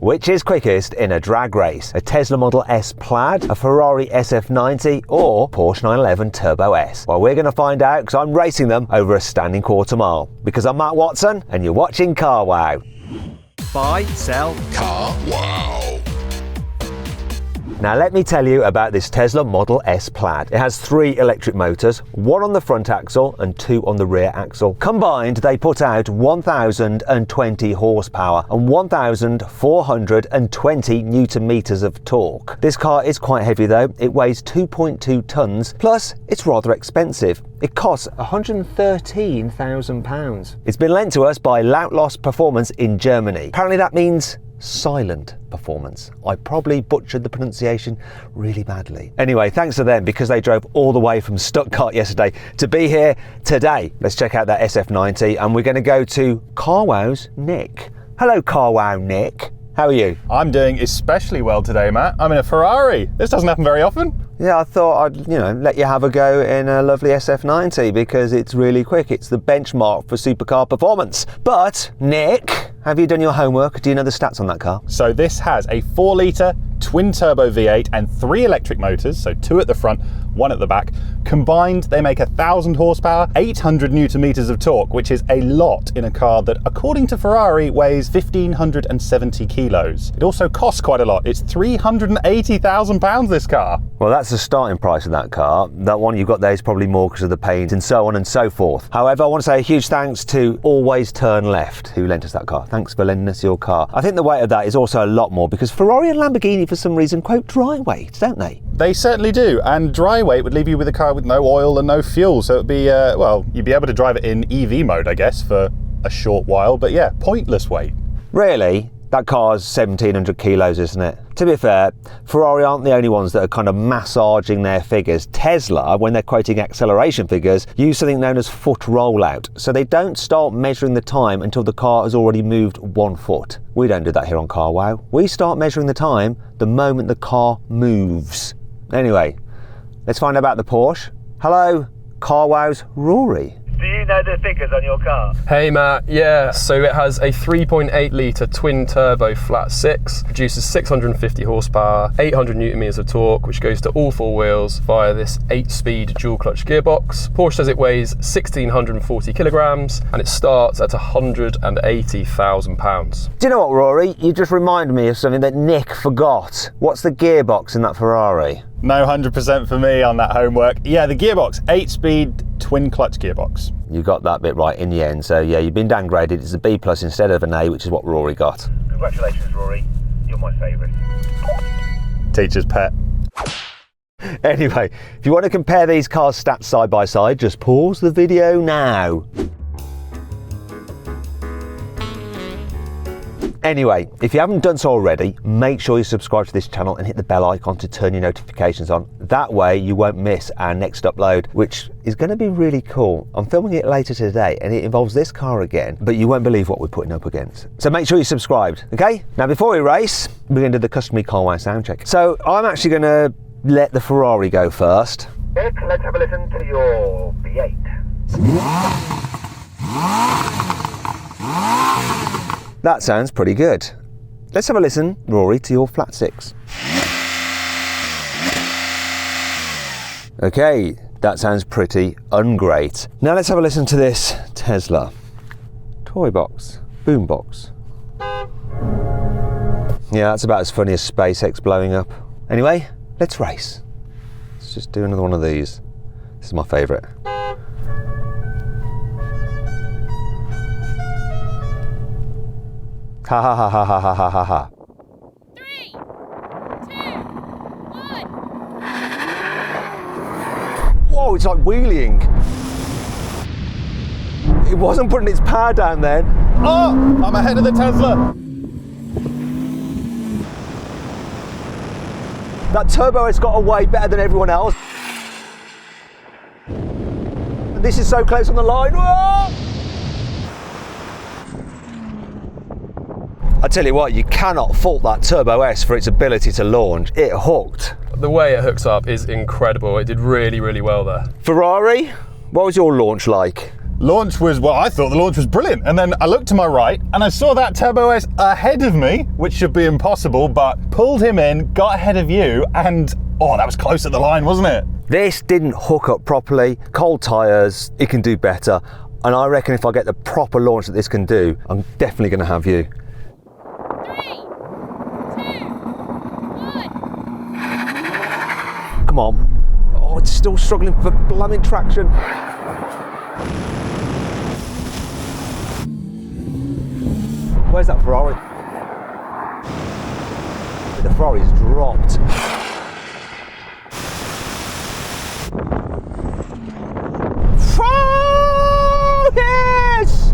Which is quickest in a drag race? A Tesla Model S Plaid, a Ferrari SF90 or Porsche 911 Turbo S? Well, we're going to find out because I'm racing them over a standing quarter mile. Because I'm Matt Watson and you're watching Car Wow. Buy, sell, Car Wow. Now let me tell you about this Tesla Model S Plaid. It has 3 electric motors, 1 on the front axle and 2 on the rear axle. Combined, they put out 1,020 horsepower and 1,420 newton meters of torque. This car is quite heavy though. It weighs 2.2 tons, plus it's rather expensive. It costs £113,000. It's been lent to us by Lautlos Performance in Germany. Apparently that means silent performance. I probably butchered the pronunciation really badly. Anyway, thanks to them because they drove all the way from Stuttgart yesterday to be here today. Let's check out that SF90 and we're going to go to Car Wow's Nick. Hello Car Wow Nick. How are you? I'm doing especially well today, Matt. I'm in a Ferrari. This doesn't happen very often. Yeah, I thought I'd, let you have a go in a lovely SF90 because it's really quick. It's the benchmark for supercar performance. But, Nick, have you done your homework? Do you know the stats on that car? So this has a 4-litre twin-turbo V8 and 3 electric motors, so 2 at the front, 1 at the back. Combined, they make 1,000 horsepower, 800 newton meters of torque, which is a lot in a car that, according to Ferrari, weighs 1,570 kilos. It also costs quite a lot. It's £380,000, this car. Well, that's the starting price of that car. That one you've got there is probably more because of the paint and so on and so forth. However, I want to say a huge thanks to Always Turn Left, who lent us that car. Thanks for lending us your car. I think the weight of that is also a lot more because Ferrari and Lamborghini, for some reason, quote dry weight, don't they? They certainly do, and dry weight would leave you with a car with no oil and no fuel, so it'd be, you'd be able to drive it in EV mode, I guess, for a short while, but yeah, pointless weight. Really? That car's 1,700 kilos, isn't it? To be fair, Ferrari aren't the only ones that are kind of massaging their figures. Tesla, when they're quoting acceleration figures, use something known as foot rollout. So they don't start measuring the time until the car has already moved 1 foot. We don't do that here on Car Wow. We start measuring the time the moment the car moves. Anyway, let's find out about the Porsche. Hello, Car Wow's Rory. Do you know the figures on your car? Hey Matt, yeah, so it has a 3.8 litre twin turbo flat 6, produces 650 horsepower, 800 newton meters of torque, which goes to all 4 wheels via this 8-speed dual clutch gearbox. Porsche says it weighs 1,640 kilograms and it starts at £180,000. Do you know what, Rory? You just reminded me of something that Nick forgot. What's the gearbox in that Ferrari? No 100% for me on that homework. Yeah, the gearbox, 8-speed twin clutch gearbox. You got that bit right in the end, so yeah, you've been downgraded. It's a B+ instead of an A, which is what Rory got. Congratulations, Rory. You're my favourite. Teacher's pet. Anyway, if you want to compare these cars' stats side by side, just pause the video now. Anyway, if you haven't done so already, make sure you subscribe to this channel and hit the bell icon to turn your notifications on. That way you won't miss our next upload, which is going to be really cool. I'm filming it later today and it involves this car again, but you won't believe what we're putting up against. So make sure you're subscribed, okay? Now before we race, we're going to do the customary Car Wow sound check. So I'm actually going to let the Ferrari go first. Nick, let's have a listen to your V8. That sounds pretty good. Let's have a listen, Rory, to your flat 6. Okay, that sounds pretty ungreat. Now let's have a listen to this Tesla. Toy box, boom box. Yeah, that's about as funny as SpaceX blowing up. Anyway, let's race. Let's just do another one of these. This is my favourite. Ha ha ha ha ha ha ha ha ha. 3, 2, 1. Whoa, it's like wheeling. It wasn't putting its power down then. Oh, I'm ahead of the Tesla. That turbo has got away better than everyone else. This is so close on the line. Whoa! I tell you what, you cannot fault that Turbo S for its ability to launch. It hooked. The way it hooks up is incredible. It did really, really well there. Ferrari, what was your launch like? Launch was, well, I thought the launch was brilliant. And then I looked to my right and I saw that Turbo S ahead of me, which should be impossible, but pulled him in, got ahead of you, and oh, that was close at the line, wasn't it? This didn't hook up properly. Cold tyres, it can do better. And I reckon if I get the proper launch that this can do, I'm definitely going to have you. 3, 2, 1. Come on. Oh, it's still struggling for blooming traction. Where's that Ferrari? The Ferrari's dropped. Oh, yes!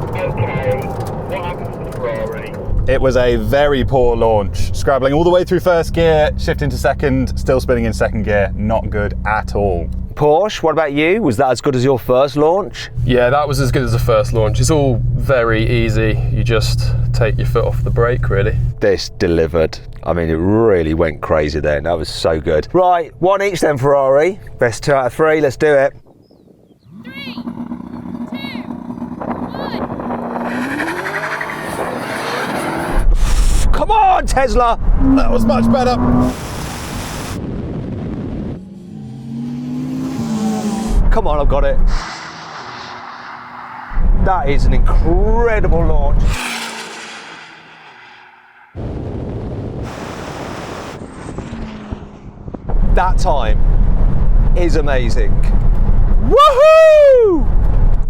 Okay, what happened to the Ferrari? It was a very poor launch. Scrabbling all the way through first gear, shifting to second, still spinning in second gear. Not good at all. Porsche, what about you? Was that as good as your first launch? Yeah, that was as good as the first launch. It's all very easy. You just take your foot off the brake, really. This delivered. I mean, it really went crazy then. That was so good. Right, one each then, Ferrari. Best 2 out of 3, let's do it. 3, 2, 1. Come on, Tesla! That was much better. Come on, I've got it. That is an incredible launch. That time is amazing. Woohoo!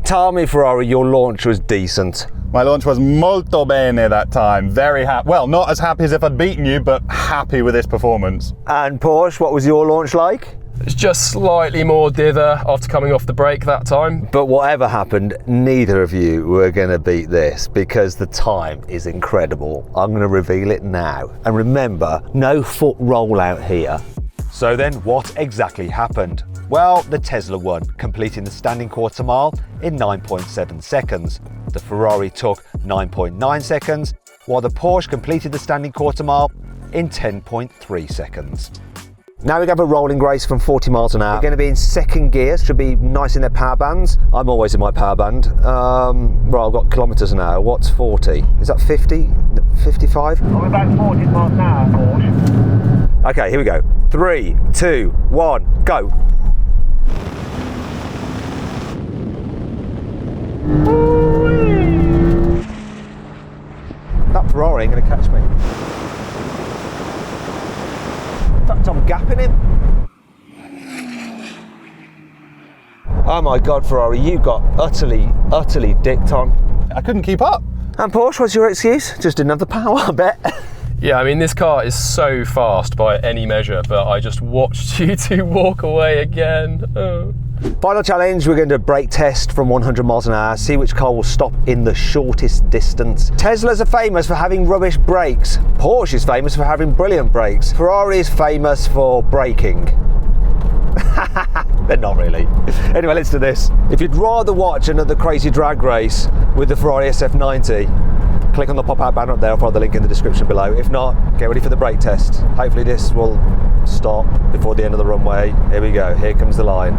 Tell me, Ferrari, your launch was decent. My launch was molto bene that time. Very happy. Well, not as happy as if I'd beaten you, but happy with this performance. And Porsche, what was your launch like? It's just slightly more dither after coming off the brake that time. But whatever happened, neither of you were going to beat this because the time is incredible. I'm going to reveal it now. And remember, no foot rollout here. So then what exactly happened? Well, the Tesla won, completing the standing quarter mile in 9.7 seconds. The Ferrari took 9.9 seconds, while the Porsche completed the standing quarter mile in 10.3 seconds. Now we have a rolling race from 40 miles an hour. We're going to be in second gear, should be nice in their power bands. I'm always in my power band. Well, I've got kilometres an hour. What's 40? Is that 50? 55? I'm about 40 miles an hour, Porsche. Okay, here we go. 3, 2, 1, go. That Ferrari ain't going to catch me. In fact, I'm gapping him. Oh my God, Ferrari, you got utterly dicked on. I couldn't keep up. And Porsche, what's your excuse? Just didn't have the power, I bet. Yeah, I mean, this car is so fast by any measure, but I just watched you two walk away again. Oh. Final challenge, we're going to brake test from 100 miles an hour, see which car will stop in the shortest distance. Teslas are famous for having rubbish brakes. Porsche is famous for having brilliant brakes. Ferrari is famous for braking. They're not really. Anyway, let's do this. If you'd rather watch another crazy drag race with the Ferrari SF90, click on the pop-out banner up there. I'll follow the link in the description below. If not, get ready for the brake test. Hopefully this will stop before the end of the runway. Here we go. Here comes the line.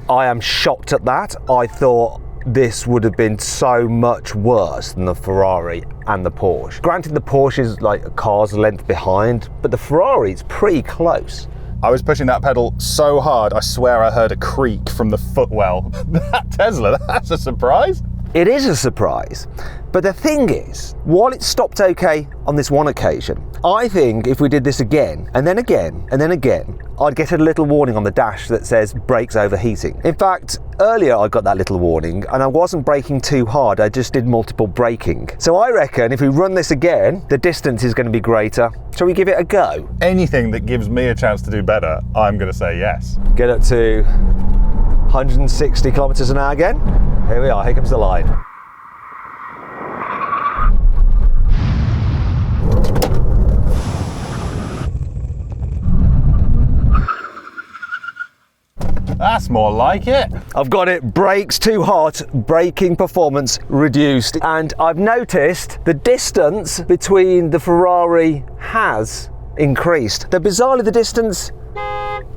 I am shocked at that. I thought this would have been so much worse than the Ferrari and the Porsche. Granted, the Porsche is like a car's length behind, but the Ferrari is pretty close. I was pushing that pedal so hard, I swear I heard a creak from the footwell. That Tesla, that's a surprise. It is a surprise, but the thing is, while it stopped okay on this one occasion, I think if we did this again, and then again, and then again, I'd get a little warning on the dash that says brakes overheating. In fact, earlier I got that little warning and I wasn't braking too hard, I just did multiple braking. So I reckon if we run this again, the distance is going to be greater. Shall we give it a go? Anything that gives me a chance to do better, I'm going to say yes. Get up to 160 kilometers an hour again. Here we are, here comes the line. That's more like it. I've got it, brakes too hot, braking performance reduced. And I've noticed the distance between the Ferrari has increased. Though bizarrely the distance,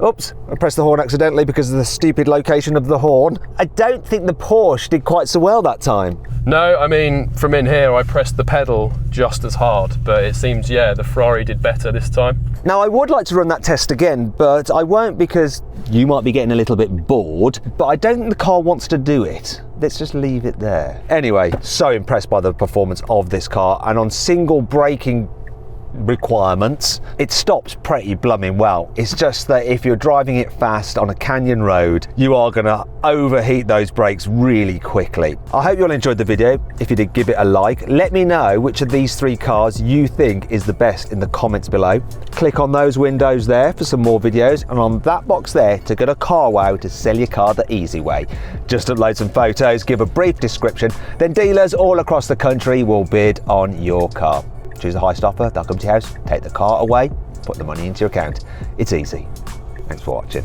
oops, I pressed the horn accidentally because of the stupid location of the horn. I don't think the Porsche did quite so well that time. No, I mean, from in here, I pressed the pedal just as hard, but it seems, yeah, the Ferrari did better this time. Now, I would like to run that test again, but I won't because you might be getting a little bit bored, but I don't think the car wants to do it. Let's just leave it there. Anyway, so impressed by the performance of this car, and on single braking requirements, it stops pretty blooming well. It's just that if you're driving it fast on a canyon road, you are going to overheat those brakes really quickly. I hope you all enjoyed the video. If you did, give it a like. Let me know which of these three cars you think is the best in the comments below. Click on those windows there for some more videos, and on that box there to go to CarWow to sell your car the easy way. Just upload some photos, give a brief description, then dealers all across the country will bid on your car. Choose the highest offer, they'll come to your house, take the car away, put the money into your account. It's easy. Thanks for watching.